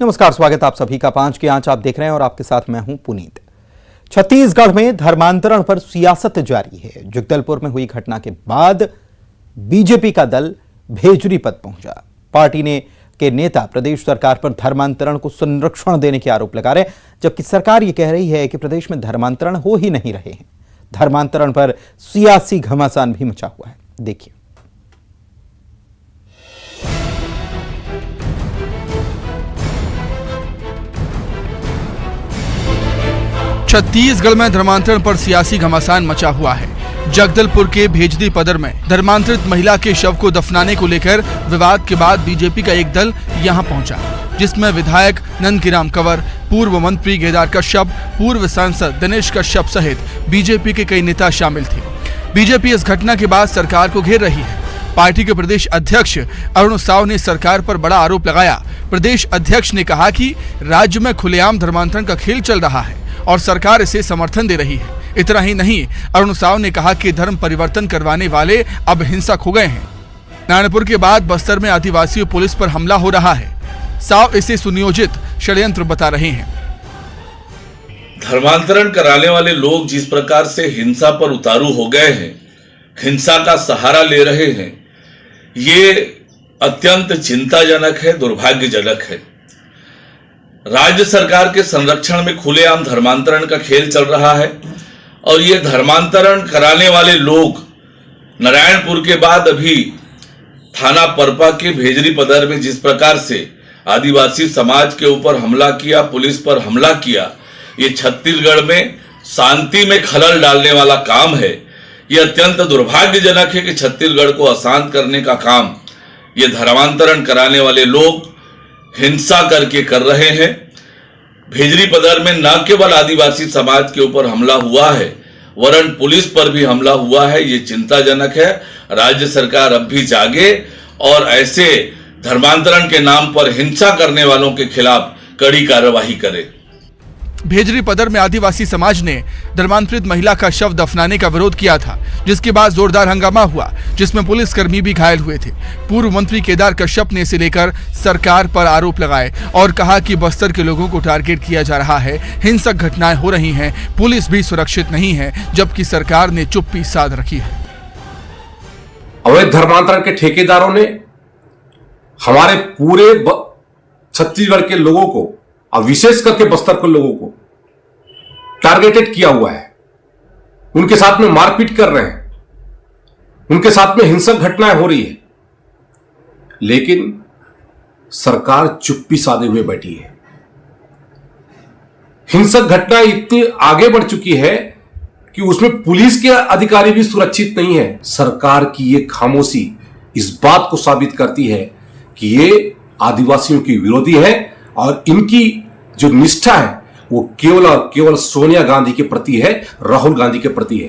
नमस्कार, स्वागत आप सभी का 5 की आंच आप देख रहे हैं और आपके साथ मैं हूं पुनीत। छत्तीसगढ़ में धर्मांतरण पर सियासत जारी है। जगदलपुर में हुई घटना के बाद बीजेपी का दल भेजरी पद पहुंचा। पार्टी के नेता प्रदेश सरकार पर धर्मांतरण को संरक्षण देने के आरोप लगा रहे हैं, जबकि सरकार यह कह रही है कि प्रदेश में धर्मांतरण हो ही नहीं रहे हैं। धर्मांतरण पर सियासी घमासान भी मचा हुआ है। देखिए। छत्तीसगढ़ में धर्मांतरण पर सियासी घमासान मचा हुआ है। जगदलपुर के भेजरी पदर में धर्मांतरित महिला के शव को दफनाने को लेकर विवाद के बाद बीजेपी का एक दल यहां पहुंचा, जिसमें विधायक नंदकीराम कंवर, पूर्व मंत्री केदार कश्यप, पूर्व सांसद दिनेश कश्यप सहित बीजेपी के कई नेता शामिल थे। बीजेपी इस घटना के बाद सरकार को घेर रही है। पार्टी के प्रदेश अध्यक्ष अरुण साव ने सरकार पर बड़ा आरोप लगाया। प्रदेश अध्यक्ष ने कहा कि राज्य में खुलेआम धर्मांतरण का खेल चल रहा है और सरकार इसे समर्थन दे रही है। इतना ही नहीं, अरुण साव ने कहा कि धर्म परिवर्तन करवाने वाले अब हिंसक हो गए हैं। नारायणपुर के बाद बस्तर में आदिवासी पुलिस पर हमला हो रहा है। साव इसे सुनियोजित षड्यंत्र बता रहे हैं। धर्मांतरण कराने वाले लोग जिस प्रकार से हिंसा पर उतारू हो गए हैं, हिंसा का सहारा ले रहे हैं, ये अत्यंत चिंताजनक है, दुर्भाग्यजनक है। राज्य सरकार के संरक्षण में खुलेआम धर्मांतरण का खेल चल रहा है और ये धर्मांतरण कराने वाले लोग नारायणपुर के बाद अभी थाना परपा के भेजरी पदर में जिस प्रकार से आदिवासी समाज के ऊपर हमला किया, पुलिस पर हमला किया, ये छत्तीसगढ़ में शांति में खलल डालने वाला काम है। ये अत्यंत दुर्भाग्यजनक है कि छत्तीसगढ़ को अशांत करने का काम ये धर्मांतरण कराने वाले लोग हिंसा करके कर रहे हैं। भेजरी पदर में न केवल आदिवासी समाज के ऊपर हमला हुआ है, वरन पुलिस पर भी हमला हुआ है। ये चिंताजनक है। राज्य सरकार अब भी जागे और ऐसे धर्मांतरण के नाम पर हिंसा करने वालों के खिलाफ कड़ी कार्रवाई करे। भेजरी पदर में आदिवासी समाज ने धर्मांतरित महिला का शव दफनाने का विरोध किया था, जिसके बाद जोरदार हंगामा हुआ, जिसमें पुलिसकर्मी भी घायल हुए थे। पूर्व मंत्री केदार कश्यप ने इसे लेकर सरकार पर आरोप लगाए और कहा कि बस्तर के लोगों को टारगेट किया जा रहा है, हिंसक घटनाएं हो रही हैं, पुलिस भी सुरक्षित नहीं है, जबकि सरकार ने चुप्पी साध रखी है। अवैध धर्मांतरण के ठेकेदारों ने हमारे पूरे छत्तीसगढ़ के लोगों को और विशेष करके बस्तर के लोगों को टारगेटेड किया हुआ है। उनके साथ में मारपीट कर रहे हैं, उनके साथ में हिंसक घटनाएं हो रही है, लेकिन सरकार चुप्पी साधे हुए बैठी है। हिंसक घटनाएं इतनी आगे बढ़ चुकी है कि उसमें पुलिस के अधिकारी भी सुरक्षित नहीं है। सरकार की ये खामोशी इस बात को साबित करती है कि ये आदिवासियों की विरोधी है और इनकी जो निष्ठा है वो केवल और केवल सोनिया गांधी के प्रति है, राहुल गांधी के प्रति है।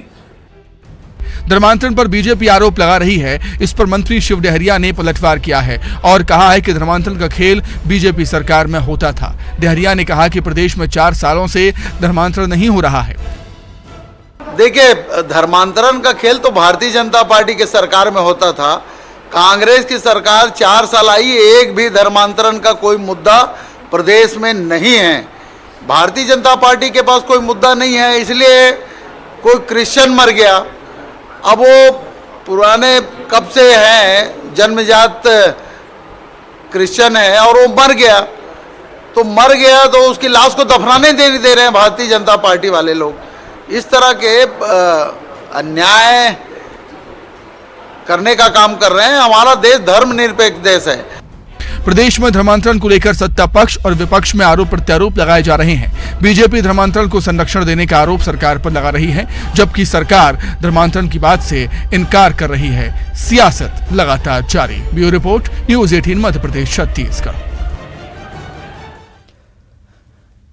धर्मांतरण पर बीजेपी आरोप लगा रही है। इस पर मंत्री शिव डहरिया ने पलटवार किया है और कहा है कि धर्मांतरण का खेल बीजेपी सरकार में होता था। डहरिया ने कहा कि प्रदेश में 4 सालों से धर्मांतरण नहीं हो रहा है। देखिए, धर्मांतरण का खेल तो भारतीय जनता पार्टी के सरकार में होता था। कांग्रेस की सरकार 4 साल आई, एक भी धर्मांतरण का कोई मुद्दा प्रदेश में नहीं है। भारतीय जनता पार्टी के पास कोई मुद्दा नहीं है, इसलिए कोई क्रिश्चियन मर गया, अब वो पुराने कब से हैं जन्मजात क्रिश्चियन है और वो मर गया तो उसकी लाश को दफनाने नहीं दे रहे हैं भारतीय जनता पार्टी वाले लोग। इस तरह के अन्याय करने का काम कर रहे हैं। हमारा देश धर्मनिरपेक्ष देश है। प्रदेश में धर्मांतरण को लेकर सत्ता पक्ष और विपक्ष में आरोप प्रत्यारोप लगाए जा रहे हैं। बीजेपी धर्मांतरण को संरक्षण देने का आरोप सरकार पर लगा रही है, जबकि सरकार धर्मांतरण की बात से इनकार कर रही है। सियासत लगातार जारी। Bureau report, news 18 Madhya Pradesh, Chhattisgarh.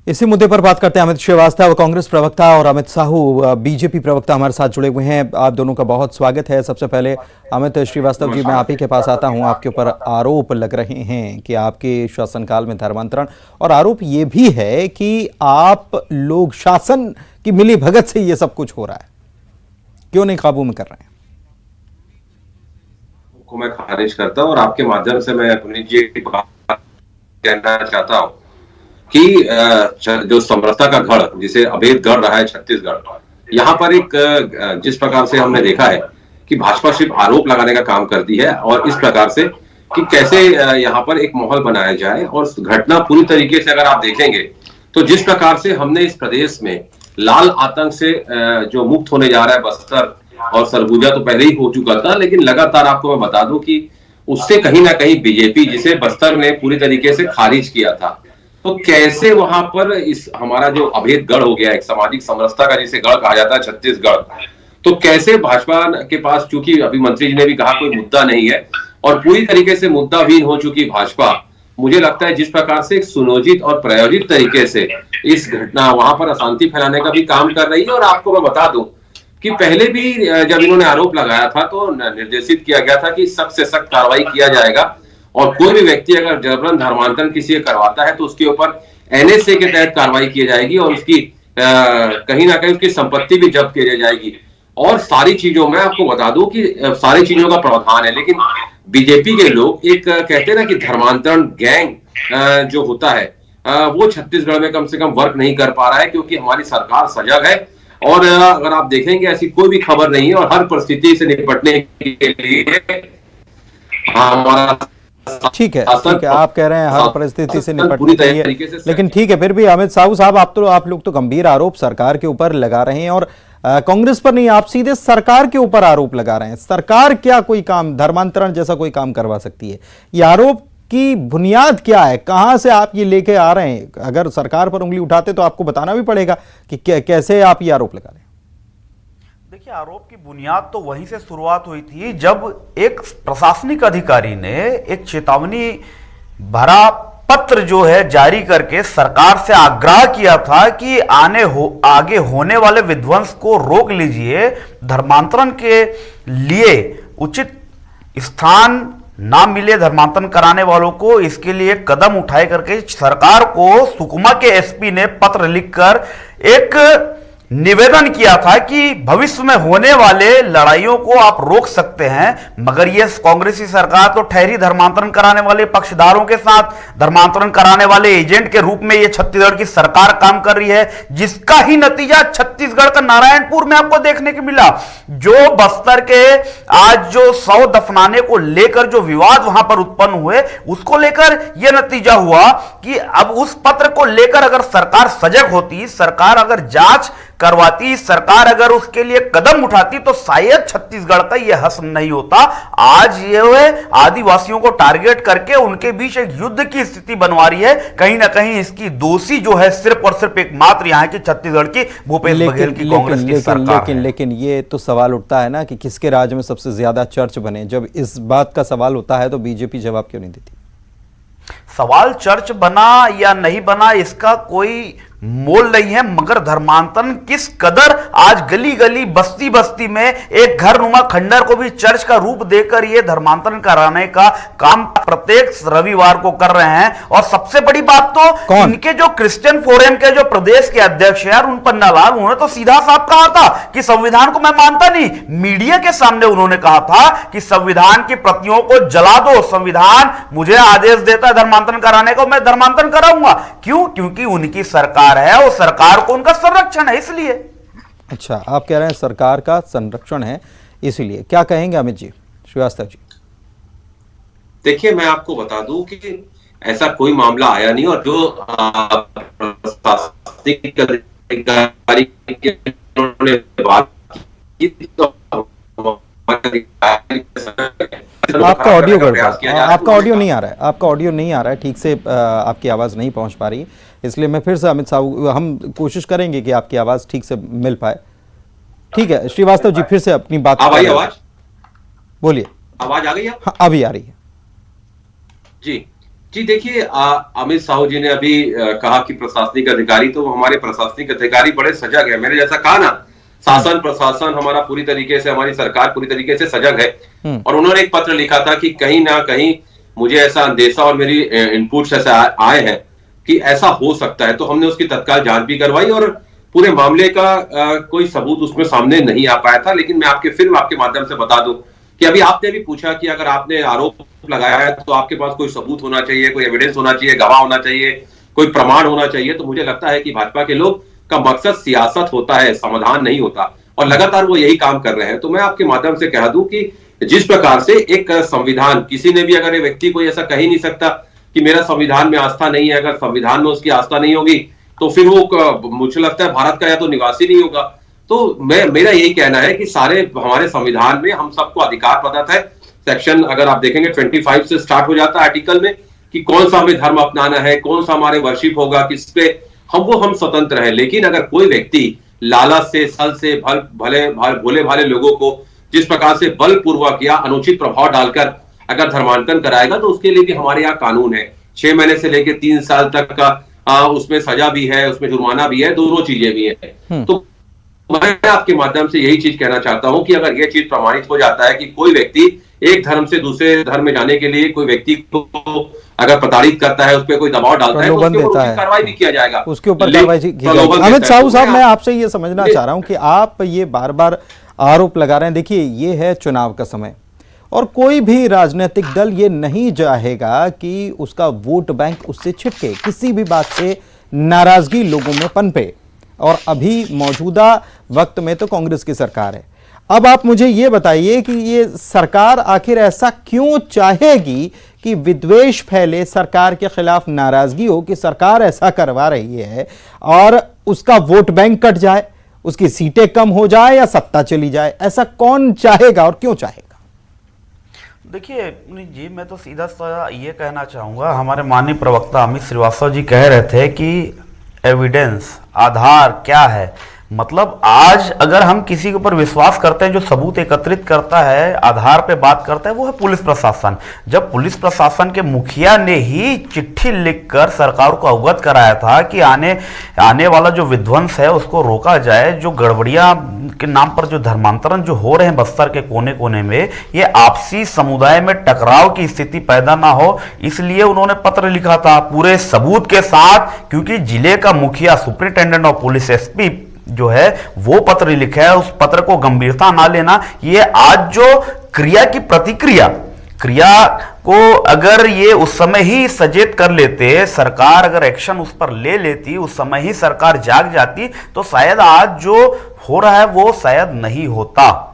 इसी मुद्दे पर बात करते हैं। अमित श्रीवास्तव कांग्रेस प्रवक्ता और अमित साहू बीजेपी प्रवक्ता हमारे साथ जुड़े हुए हैं। आप दोनों का बहुत स्वागत है। सबसे पहले अमित श्रीवास्तव जी, मैं आप ही के पास आता हूं। आपके ऊपर आरोप लग रहे हैं कि आपके शासनकाल में धर्मांतरण, और आरोप ये भी है कि आप लोग शासन की मिली भगत से ये सब कुछ हो रहा है, क्यों नहीं काबू में कर रहे हैं? को मैं खारिज करता हूं और आपके माध्यम से मैं अपनी जी बात कहना चाहता हूं कि जो समरसता का गढ़, जिसे अभेद गढ़ रहा है छत्तीसगढ़, यहाँ पर एक जिस प्रकार से हमने देखा है कि भाजपा सिर्फ आरोप लगाने का काम करती है, और इस प्रकार से कि कैसे यहाँ पर एक माहौल बनाया जाए। और घटना पूरी तरीके से अगर आप देखेंगे तो जिस प्रकार से हमने इस प्रदेश में लाल आतंक से जो मुक्त होने जा रहा है बस्तर और सरगुजा तो पहले ही हो चुका था, लेकिन लगातार आपको मैं बता दूं कि उससे कहीं ना कहीं बीजेपी, जिसे बस्तर ने पूरी तरीके से खारिज किया था, तो कैसे वहां पर इस हमारा जो अभेद गढ़ हो गया, एक सामाजिक समरसता का जिसे गढ़ कहा जाता है छत्तीसगढ़, तो कैसे भाजपा के पास, चूंकि अभी मंत्री जी ने भी कहा कोई मुद्दा नहीं है और पूरी तरीके से मुद्दाहीन हो चुकी भाजपा, मुझे लगता है जिस प्रकार से एक सुनियोजित और प्रायोजित तरीके से इस घटना वहां पर अशांति फैलाने का भी काम कर रही है। और आपको मैं बता दूं कि पहले भी जब इन्होंने आरोप लगाया था तो निर्देशित किया गया था कि सख्त से सख्त कार्रवाई किया जाएगा, और कोई भी व्यक्ति अगर जबरन धर्मांतरण किसी का करवाता है तो उसके ऊपर एनएसए के तहत कार्रवाई की जाएगी और उसकी कहीं ना कहीं उसकी संपत्ति भी जब्त की जाएगी। और सारी चीजों में आपको बता दूं कि सारी चीजों का प्रावधान है, लेकिन बीजेपी के लोग एक कहते हैं ना कि धर्मांतरण गैंग जो होता है वो छत्तीसगढ़ में कम से कम वर्क नहीं कर पा रहा है, क्योंकि हमारी सरकार सजग है। और अगर आप देखेंगे ऐसी कोई भी खबर नहीं है, और हर परिस्थिति से निपटने के लिए हमारा ठीक है, आप कह रहे हैं हर परिस्थिति से निपटने के लिए, लेकिन ठीक है, फिर भी अमित साहब आप लोग तो गंभीर आरोप सरकार के ऊपर लगा रहे हैं, और कांग्रेस पर नहीं, आप सीधे सरकार के ऊपर आरोप लगा रहे हैं। सरकार क्या कोई काम, धर्मांतरण जैसा कोई काम करवा सकती है? ये आरोप की बुनियाद क्या है? कहां से आप ये लेके आ रहे हैं? अगर सरकार पर उंगली उठाते तो आपको बताना भी पड़ेगा कि कैसे आप ये आरोप लगा रहे हैं। देखिए, आरोप की बुनियाद तो वहीं से शुरुआत हुई थी जब एक प्रशासनिक अधिकारी ने एक चेतावनी भरा पत्र जो है जारी करके सरकार से आग्रह किया था कि आगे होने वाले विध्वंस को रोक लीजिए, धर्मांतरण के लिए उचित स्थान ना मिले धर्मांतरण कराने वालों को, इसके लिए कदम उठाए करके सरकार को सुकमा के एसपी ने पत्र लिखकर एक निवेदन किया था कि भविष्य में होने वाले लड़ाइयों को आप रोक सकते हैं। मगर यह कांग्रेसी सरकार तो ठहरी धर्मांतरण कराने वाले पक्षधारों के साथ, धर्मांतरण कराने वाले एजेंट के रूप में यह छत्तीसगढ़ की सरकार काम कर रही है, जिसका ही नतीजा छत्तीसगढ़ का नारायणपुर में आपको देखने को मिला। जो बस्तर के आज जो 100 दफनाने को लेकर जो विवाद वहां पर उत्पन्न हुए, उसको लेकर यह नतीजा हुआ कि अब उस पत्र को लेकर अगर सरकार सजग होती, सरकार अगर जांच करवाती, सरकार अगर उसके लिए कदम उठाती, तो शायद छत्तीसगढ़ का यह हश्र नहीं होता। आज ये आदिवासियों को टारगेट करके उनके बीच एक युद्ध की स्थिति बनवा रही है। कहीं ना कहीं इसकी दोषी जो है सिर्फ और सिर्फ एकमात्र यहां की छत्तीसगढ़ की भूपेश बघेल की कांग्रेस की सरकार है। लेकिन ये तो सवाल उठता है ना कि किसके राज्य में सबसे ज्यादा चर्च बने। जब इस बात का सवाल होता है तो बीजेपी जवाब क्यों नहीं देती? सवाल चर्च बना या नहीं बना इसका कोई मोल नहीं है, मगर धर्मांतरण किस कदर आज गली गली बस्ती बस्ती में एक घर नुमा खंडर को भी चर्च का रूप देकर ये धर्मांतरण कराने का काम प्रत्येक रविवार को कर रहे हैं। और सबसे बड़ी बात तो इनके जो क्रिश्चियन फोरम के जो प्रदेश के अध्यक्ष है अरुण पन्नालाल, उन्होंने तो सीधा साफ कहा था कि संविधान को मैं मानता नहीं। मीडिया के सामने उन्होंने कहा था कि संविधान की प्रतियों को जला दो, संविधान मुझे आदेश देता है धर्मांतरण कराने को, मैं धर्मांतरण कराऊंगा। क्यों? क्योंकि उनकी सरकार है, वो सरकार को उनका संरक्षण है, इसलिए। अच्छा, आप कह रहे हैं सरकार का संरक्षण है इसलिए। क्या कहेंगे अमित जी, श्रीवास्तव जी? देखिए, मैं आपको बता दूं कि ऐसा कोई मामला आया नहीं, और जो प्रशासनिक अधिकारी की उन्होंने बात की तो आपका ऑडियो आपका ऑडियो नहीं आ रहा है, आपका ऑडियो नहीं आ रहा है ठीक से, आपकी आवाज नहीं पहुंच पा रही है, इसलिए मैं फिर से अमित साहब, हम कोशिश करेंगे कि आपकी आवाज ठीक से मिल पाए। ठीक है श्रीवास्तव जी, फिर से अपनी बात आवाज बोलिए। आवाज आ गई है? हाँ, अभी आ रही है जी। देखिए, अमित साहू जी ने अभी कहा कि प्रशासनिक अधिकारी, तो हमारे प्रशासनिक अधिकारी बड़े सजग है। मैंने जैसा कहा ना, शासन प्रशासन हमारा पूरी तरीके से, हमारी सरकार पूरी तरीके से सजग है। और उन्होंने एक पत्र लिखा था कि कहीं ना कहीं मुझे ऐसा अंदेशा और मेरी इनपुट्स ऐसे आए हैं कि ऐसा हो सकता है, तो हमने उसकी तत्काल जांच भी करवाई और पूरे मामले का कोई सबूत उसमें सामने नहीं आ पाया था। लेकिन मैं आपके माध्यम से बता दूं कि अभी आपने भी पूछा कि अगर आपने आरोप लगाया है तो आपके पास कोई सबूत होना चाहिए, कोई एविडेंस होना चाहिए, गवाह होना चाहिए, कोई प्रमाण होना चाहिए। तो मुझे लगता है कि भाजपा के लोग का मकसद सियासत होता है, समाधान नहीं होता, और लगातार वो यही काम कर रहे हैं। तो मैं आपके माध्यम से कह दूं कि जिस प्रकार से एक संविधान, किसी ने भी अगर ये व्यक्ति कोई ऐसा कह ही नहीं सकता कि मेरा संविधान में आस्था नहीं है, अगर संविधान में उसकी आस्था नहीं होगी तो फिर वो मुझे लगता है भारत का या तो निवासी नहीं होगा। तो मेरा यही कहना है कि सारे हमारे संविधान में हम सबको अधिकार प्रदत्त है। सेक्शन अगर आप देखेंगे 25 से स्टार्ट हो जाता है आर्टिकल में कि कौन सा हमें धर्म अपनाना है, कौन सा हमारे वर्शिप होगा, किस पे हम स्वतंत्र है। लेकिन अगर कोई व्यक्ति लालच से, छल से भोले भाले लोगों को जिस प्रकार से बलपूर्वक या अनुचित प्रभाव डालकर अगर धर्मांतरण कराएगा तो उसके लिए भी हमारे यहाँ कानून है। 6 महीने से लेकर 3 साल तक का उसमें सजा भी है, उसमें जुर्माना भी है, दोनों चीजें भी है। तो मैं आपके माध्यम से यही चीज कहना चाहता हूं कि अगर यह चीज प्रमाणित हो जाता है कि कोई व्यक्ति एक धर्म से दूसरे धर्म में जाने के लिए कोई व्यक्ति को अगर प्रताड़ित करता है, उस पर कोई दबाव डालता है, तो उसके ऊपर कार्रवाई भी किया जाएगा, उसके ऊपर कार्रवाई की जाएगी। अमित साहू साहब, मैं आपसे ये समझना चाह रहा हूं कि आप ये बार बार आरोप लगा रहे हैं। देखिए, ये है चुनाव का समय और कोई भी राजनीतिक दल ये नहीं चाहेगा कि उसका वोट बैंक उससे छिटके, किसी भी बात से नाराजगी लोगों में पनपे। और अभी मौजूदा वक्त में तो कांग्रेस की सरकार है। अब आप मुझे ये बताइए कि ये सरकार आखिर ऐसा क्यों चाहेगी कि विद्वेष फैले, सरकार के खिलाफ नाराजगी हो कि सरकार ऐसा करवा रही है और उसका वोट बैंक कट जाए, उसकी सीटें कम हो जाए या सत्ता चली जाए? ऐसा कौन चाहेगा और क्यों चाहेगा? देखिए जी, मैं तो सीधा सा ये कहना चाहूंगा, हमारे माननीय प्रवक्ता अमित श्रीवास्तव जी कह रहे थे कि एविडेंस, आधार क्या है। मतलब आज अगर हम किसी के ऊपर विश्वास करते हैं, जो सबूत एकत्रित करता है, आधार पे बात करता है, वो है पुलिस प्रशासन। जब पुलिस प्रशासन के मुखिया ने ही चिट्ठी लिखकर सरकार को अवगत कराया था कि आने वाला जो विध्वंस है उसको रोका जाए, जो गड़बड़ियां के नाम पर जो धर्मांतरण जो हो रहे हैं बस्तर के कोने कोने में, ये आपसी समुदाय में टकराव की स्थिति पैदा ना हो, इसलिए उन्होंने पत्र लिखा था पूरे सबूत के साथ। क्योंकि जिले का मुखिया, सुपरिंटेंडेंट ऑफ पुलिस, एसपी जो है वो पत्र लिखा है, उस पत्र को गंभीरता ना लेना, ये आज जो क्रिया की प्रतिक्रिया, क्रिया को अगर ये उस समय ही सचेत कर लेते, सरकार अगर एक्शन उस पर ले लेती, उस समय ही सरकार जाग जाती, तो शायद आज जो हो रहा है वो शायद नहीं होता।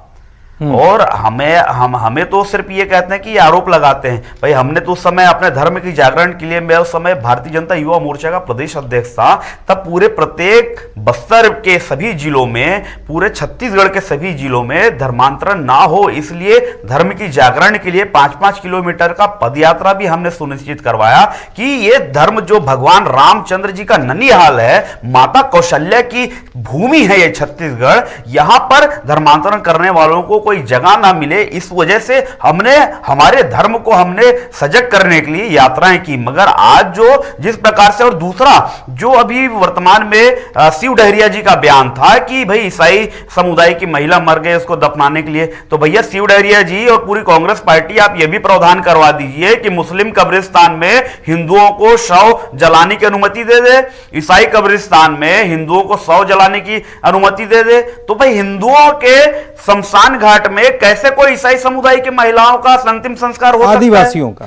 और हमें तो सिर्फ ये कहते हैं कि ये आरोप लगाते हैं। भाई हमने तो उस समय अपने धर्म की जागरण के लिए, मैं उस समय भारतीय जनता युवा मोर्चा का प्रदेश अध्यक्ष था, तब पूरे प्रत्येक बस्तर के सभी जिलों में, पूरे छत्तीसगढ़ के सभी जिलों में धर्मांतरण ना हो, इसलिए धर्म की जागरण के लिए 5-5 किलोमीटर का पदयात्रा भी हमने सुनिश्चित करवाया कि ये धर्म जो भगवान रामचंद्र जी का ननिहाल है, माता कौशल्या की भूमि है ये छत्तीसगढ़, यहां पर धर्मांतरण करने वालों को कोई जगह ना मिले, इस वजह से हमने हमारे धर्म को हमने सजग करने के लिए यात्राएं की। मगर आज जो जिस प्रकार से, और दूसरा जो अभी वर्तमान में शिव डहरिया जी का बयान था कि भाई ईसाई समुदाय की महिला मर गए उसको दफनाने के लिए, तो भैया शिव डहरिया जी और पूरी कांग्रेस पार्टी आप ये भी प्रावधान करवा दीजिए कि मुस्लिम कब्रिस्तान में हिंदुओं को शव जलाने की अनुमति दे दे, ईसाई कब्रिस्तान में हिंदुओं को शव जलाने की अनुमति दे दे। तो भाई हिंदुओं के शमशान घाट में कैसे कोई ईसाई समुदाय की महिलाओं का अंतिम संस्कार हो सकता है? आदिवासियों का,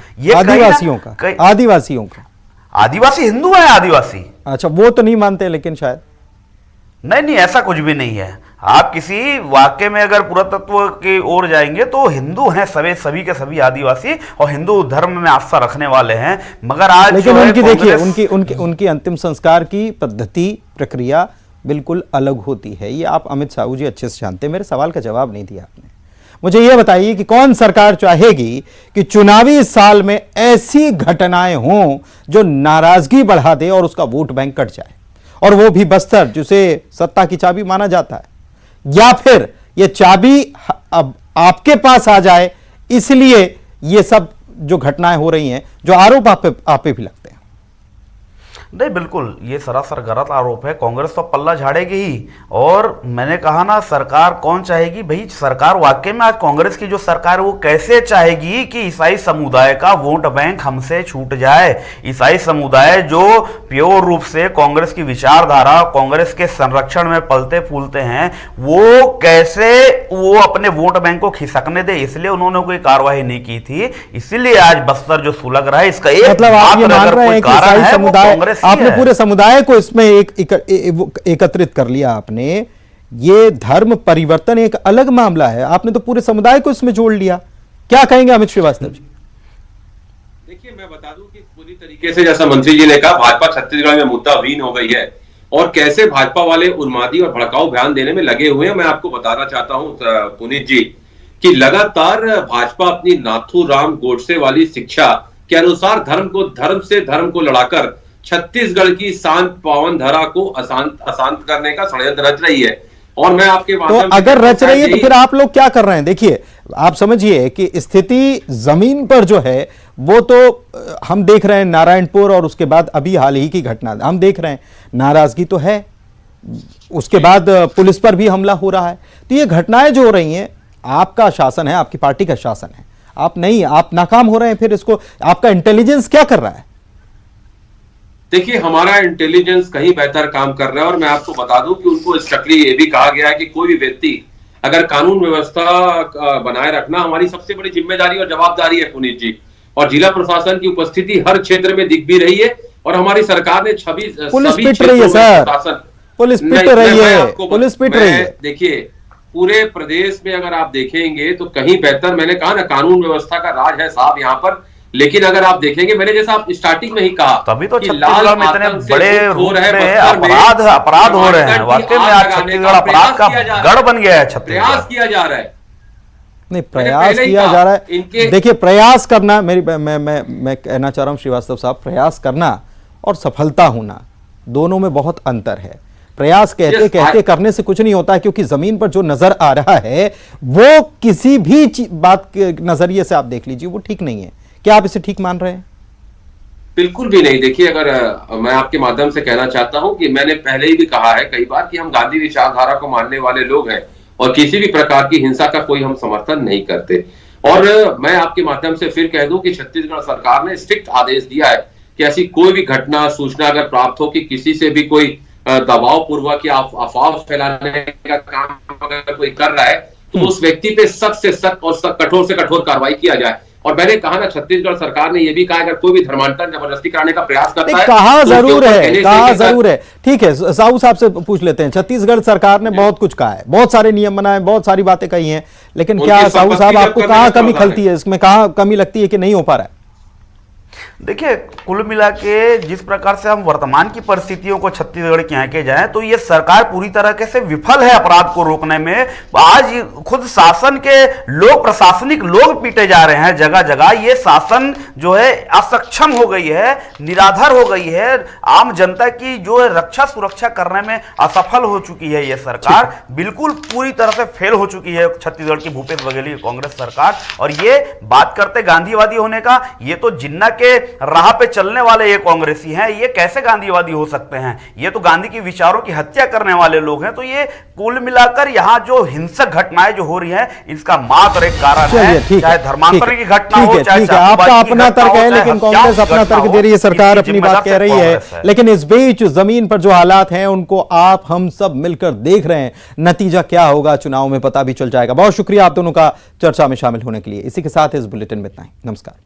आदिवासी हिंदू है, आदिवासी। अच्छा, वो तो नहीं मानते, लेकिन शायद नहीं, ऐसा कुछ भी नहीं है। आप किसी वाक्य में अगर पुरातत्व की ओर जाएंगे तो हिंदू हैं सभी के सभी आदिवासी, और हिंदू धर्म में आस्था रखने वाले हैं। मगर आज लेकिन उनकी देखिए, उनकी अंतिम संस्कार की पद्धति, प्रक्रिया बिल्कुल अलग होती है। ये आप अमित साहू जी अच्छे से जानते हैं। मेरे सवाल का जवाब नहीं दिया आपने। मुझे यह बताइए कि कौन सरकार चाहेगी कि चुनावी साल में ऐसी घटनाएं हों जो नाराजगी बढ़ा दे और उसका वोट बैंक कट जाए, और वो भी बस्तर, जिसे सत्ता की चाबी माना जाता है, या फिर ये चाबी अब आपके पास आ जाए, इसलिए ये सब जो घटनाएं हो रही हैं, जो आरोप आप पे भी लगते हैं? नहीं, बिल्कुल ये सरासर गलत आरोप है। कांग्रेस तो पल्ला झाड़ेगी ही। और मैंने कहा ना, सरकार कौन चाहेगी? भाई सरकार वाकई में आज कांग्रेस की जो सरकार है वो कैसे चाहेगी कि ईसाई समुदाय का वोट बैंक हमसे छूट जाए? ईसाई समुदाय जो प्योर रूप से कांग्रेस की विचारधारा, कांग्रेस के संरक्षण में पलते फूलते हैं, वो कैसे वो अपने वोट बैंक को खिसकने दे? इसलिए उन्होंने कोई कार्रवाई नहीं की थी। इसीलिए आज बस्तर जो सुलग रहा है, इसका एक मतलब आप ये मान रहे हैं कि ईसाई समुदाय आपने है। पूरे समुदाय को इसमें एकत्रित कर लिया आपने। ये धर्म परिवर्तन एक अलग मामला है, आपने तो पूरे समुदाय को इसमें जोड़ लिया। क्या कहेंगे अमित श्रीवास्तव जी? देखिए, मैं बता दूं कि पूरी तरीके से जैसा मंत्री जी ने कहा, भाजपा छत्तीसगढ़ में मुद्दाहीन हो गई है और कैसे भाजपा वाले उन्मादी और भड़काऊ बयान देने में लगे हुए हैं। मैं आपको बताना चाहता हूं पुनीत जी कि लगातार भाजपा अपनी नाथूराम गोडसे वाली शिक्षा के अनुसार धर्म को लड़ाकर छत्तीसगढ़ की शांत पावन धरा को अशांत करने का षड्यंत्र रच रही है। और मैं आपके तो अगर रच रही है तो फिर आप लोग क्या कर रहे हैं? देखिए, आप समझिए कि स्थिति जमीन पर जो है वो तो हम देख रहे हैं, नारायणपुर और उसके बाद अभी हाल ही की घटना हम देख रहे हैं, नाराजगी तो है, उसके बाद पुलिस पर भी हमला हो रहा है। तो ये घटनाएं जो हो रही हैं, आपका शासन है, आपकी पार्टी का शासन है, आप नाकाम हो रहे हैं। फिर इसको आपका इंटेलिजेंस क्या कर रहा है? देखिए, हमारा इंटेलिजेंस कहीं बेहतर काम कर रहा है और मैं आपको बता दूं कि उनको स्ट्रिक्टली ये भी कहा गया है कि कोई भी व्यक्ति अगर कानून व्यवस्था बनाए रखना हमारी सबसे बड़ी जिम्मेदारी और जवाबदारी है पुनीत जी। और जिला प्रशासन की उपस्थिति हर क्षेत्र में दिख भी रही है और हमारी सरकार ने पुलिस पिट रही है सर, पुलिस पिट रही है, पुलिस पिट रही है। देखिए, पूरे प्रदेश में अगर आप देखेंगे तो कहीं बेहतर, मैंने कहा ना, कानून व्यवस्था का राज है साहब यहाँ पर। लेकिन अगर आप देखेंगे, मैंने जैसा आप स्टार्टिंग में ही कहा, तभी तो छत्तीसगढ़ में इतने बड़े रूप में अपराध हो रहे हैं। वाकई में आज छत्तीसगढ़ अपराध का गढ़ बन गया है। प्रयास किया जा रहा है, नहीं प्रयास किया जा रहा है। देखिए, प्रयास करना, मैं कहना चाह रहा हूं श्रीवास्तव साहब, प्रयास करना और सफलता होना दोनों में बहुत अंतर है। प्रयास कहते कहते करने से कुछ नहीं होता, क्योंकि जमीन पर जो नजर आ रहा है वो किसी भी बात के नजरिए से आप देख लीजिए वो ठीक नहीं है। क्या आप इसे ठीक मान रहे हैं? बिल्कुल भी नहीं। देखिए, अगर मैं आपके माध्यम से कहना चाहता हूं कि मैंने पहले ही भी कहा है कई बार कि हम गांधी विचारधारा को मानने वाले लोग हैं और किसी भी प्रकार की हिंसा का कोई हम समर्थन नहीं करते। और मैं आपके माध्यम से फिर कह दूं कि छत्तीसगढ़ सरकार ने स्ट्रिक्ट आदेश दिया है कि ऐसी कोई भी घटना, सूचना अगर प्राप्त हो कि किसी से भी कोई दबाव पूर्वक या अफवाह फैलाने का काम अगर कोई कर रहा है तो उस व्यक्ति पे सख्त से सख्त और कठोर से कठोर कार्रवाई किया जाए। और मैंने कहा ना, छत्तीसगढ़ सरकार ने यह भी कहा, अगर कोई भी धर्मांतरण जबरदस्ती कराने का प्रयास करता है, कहा जरूर है, कहा जरूर है। ठीक है, साहू साहब से पूछ लेते हैं। छत्तीसगढ़ सरकार ने बहुत कुछ कहा है, बहुत सारे नियम बनाए, बहुत सारी बातें कही हैं, लेकिन क्या साहू साहब आपको कहां कमी खलती है, इसमें कहां कमी लगती है कि नहीं हो पा रहा है? देखिए, कुल मिला के जिस प्रकार से हम वर्तमान की परिस्थितियों को छत्तीसगढ़ की आंके जाएं तो ये सरकार पूरी तरीके से विफल है अपराध को रोकने में। आज खुद शासन के लोग, प्रशासनिक लोग पीटे जा रहे हैं जगह जगह। ये शासन जो है असक्षम हो गई है, निराधार हो गई है, आम जनता की जो है रक्षा सुरक्षा करने में असफल हो चुकी है। ये सरकार बिल्कुल पूरी तरह से फेल हो चुकी है, छत्तीसगढ़ की भूपेश बघेल की कांग्रेस सरकार। और ये बात करते गांधीवादी होने का, ये तो जिन्ना के राह पे चलने वाले ये कांग्रेसी हैं, ये कैसे गांधीवादी हो सकते हैं? ये तो गांधी की विचारों की हत्या करने वाले लोग हैं। तो ये कुल मिलाकर यहाँ जो हिंसक घटनाएं जो हो रही हैं, इसका मात्र एक कारण है, चाहे धर्मांतरण की घटना हो, चाहे आपका अपना तर्क है, लेकिन कांग्रेस अपना तर्क दे रही है, सरकार अपनी बात कह रही है। लेकिन इस बीच जमीन पर जो हालात हैं उनको आप हम सब मिलकर देख रहे हैं। नतीजा क्या होगा चुनाव में पता भी चल जाएगा। बहुत शुक्रिया आप दोनों का चर्चा में शामिल होने के लिए। इसी के साथ इस बुलेटिन में इतना ही। नमस्कार।